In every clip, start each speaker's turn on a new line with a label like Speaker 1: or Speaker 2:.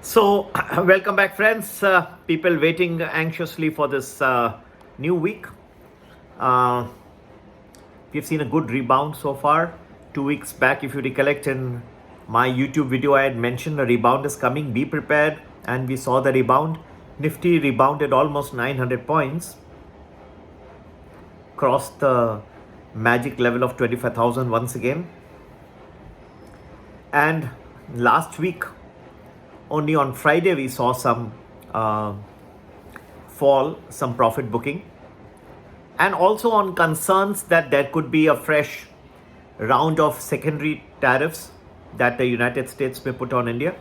Speaker 1: So, welcome back, friends. People waiting anxiously for this new week. Uh, we've seen a good rebound so far. 2 weeks back, if you recollect, in my YouTube video, I had mentioned a rebound is coming. Be prepared. And we saw the rebound. Nifty rebounded almost 900 points, crossed the magic level of 25,000 once again. And last week, only on Friday, we saw some fall, some profit booking, and also on concerns that there could be a fresh round of secondary tariffs that the United States may put on India.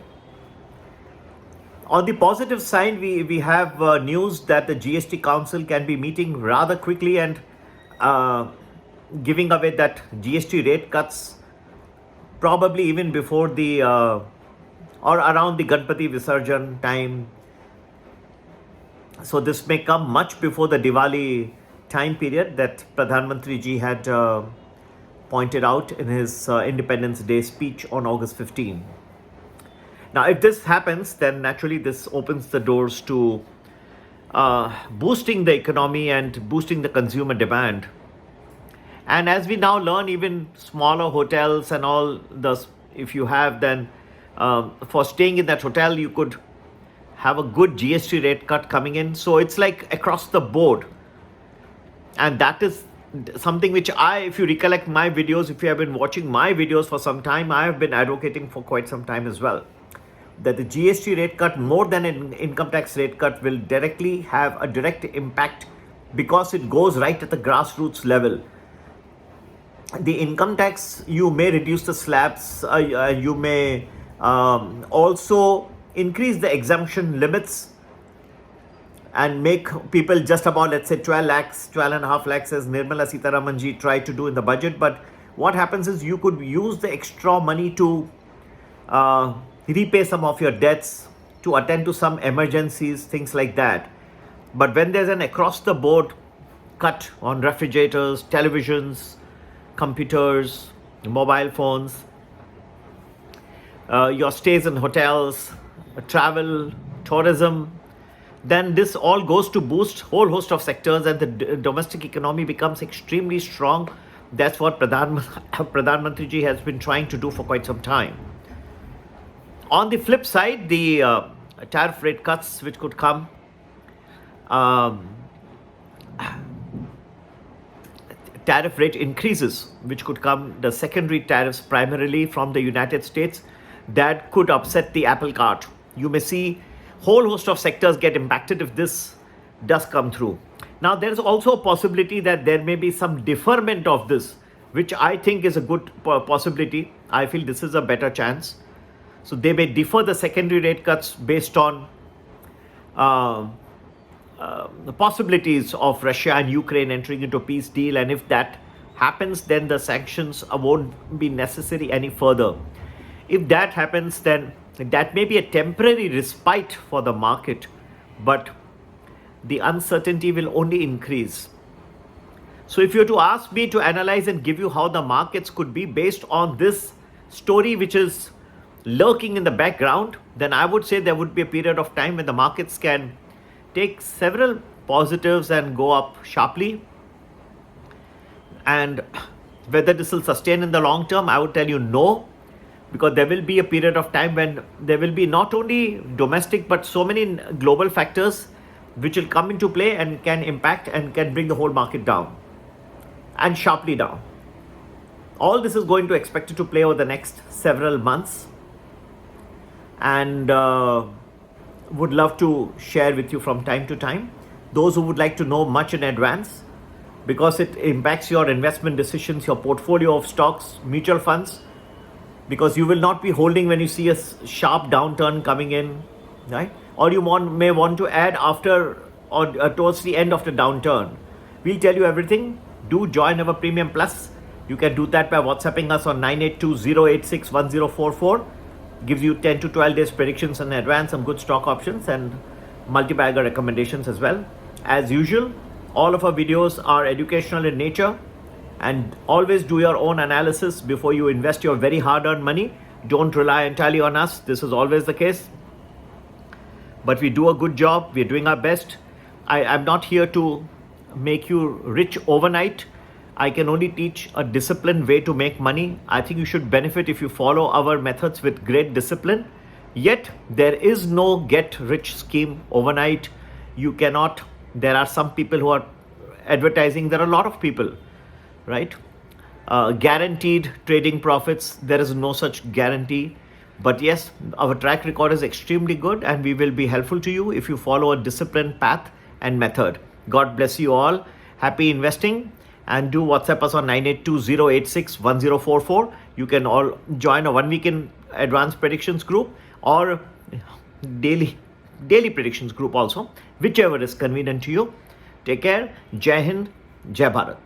Speaker 1: On the positive side, we have news that the GST Council can be meeting rather quickly and giving away that GST rate cuts probably even before the or around the Ganpati Visarjan time. So this may come much before the Diwali time period that Pradhan Mantri ji had pointed out in his Independence Day speech on August 15. Now, if this happens, then naturally this opens the doors to boosting the economy and boosting the consumer demand. And as we now learn, even smaller hotels and all those, if you have, then for staying in that hotel, you could have a good GST rate cut coming in. So it's like across the board. And that is something which if you recollect my videos, if you have been watching my videos for some time, I have been advocating for quite some time as well, that the GST rate cut, more than an income tax rate cut, will directly have a direct impact because it goes right at the grassroots level. The income tax, you may reduce the slabs, you may also increase the exemption limits and make people just about, let's say, 12 lakhs, 12.5 lakhs, as Nirmala Sitharaman ji tried to do in the budget. But what happens is you could use the extra money to repay some of your debts, to attend to some emergencies, things like that. But when there's an across-the-board cut on refrigerators, televisions, computers, mobile phones, your stays in hotels, travel, tourism, then this all goes to boost whole host of sectors and the domestic economy becomes extremely strong. That's what Pradhan Mantri ji has been trying to do for quite some time. On the flip side, the tariff rate cuts which could come, tariff rate increases which could come, the secondary tariffs primarily from the United States, that could upset the apple cart. You may see whole host of sectors get impacted if this does come through. Now, there is also a possibility that there may be some deferment of this, which I think is a good possibility. I feel this is a better chance. So they may defer the secondary rate cuts based on the possibilities of Russia and Ukraine entering into a peace deal. And if that happens, then the sanctions won't be necessary any further. If that happens, then that may be a temporary respite for the market, but the uncertainty will only increase. So if you were to ask me to analyze and give you how the markets could be based on this story which is lurking in the background, then I would say there would be a period of time when the markets can take several positives and go up sharply. And whether this will sustain in the long term, I would tell you no, because there will be a period of time when there will be not only domestic but so many global factors which will come into play and can impact and can bring the whole market down and sharply down. All this is going to expected to play over the next several months, and would love to share with you from time to time. Those who would like to know much in advance, because it impacts your investment decisions, your portfolio of stocks, mutual funds, because you will not be holding when you see a sharp downturn coming in, right? Or you may want to add after or towards the end of the downturn. We'll tell you everything. Do join our Premium Plus. You can do that by WhatsApping us on 9820861044. Gives you 10 to 12 days predictions in advance, some good stock options and multi-bagger recommendations as well. As usual, all of our videos are educational in nature, and always do your own analysis before you invest your very hard-earned money. Don't rely entirely on us. This is always the case. but we do a good job. We're doing our best. I'm not here to make you rich overnight. I can only teach a disciplined way to make money. I think you should benefit if you follow our methods with great discipline. Yet, there is no get rich scheme overnight. You cannot, there are some people who are advertising, there are a lot of people, right? Guaranteed trading profits, there is no such guarantee. But yes, our track record is extremely good and we will be helpful to you if you follow a disciplined path and method. God bless you all. Happy investing, and do WhatsApp us on 9820861044. You can all join a 1 week in advanced predictions group or daily predictions group also, whichever is convenient to you. Take care. Jai Hind, Jai Bharat.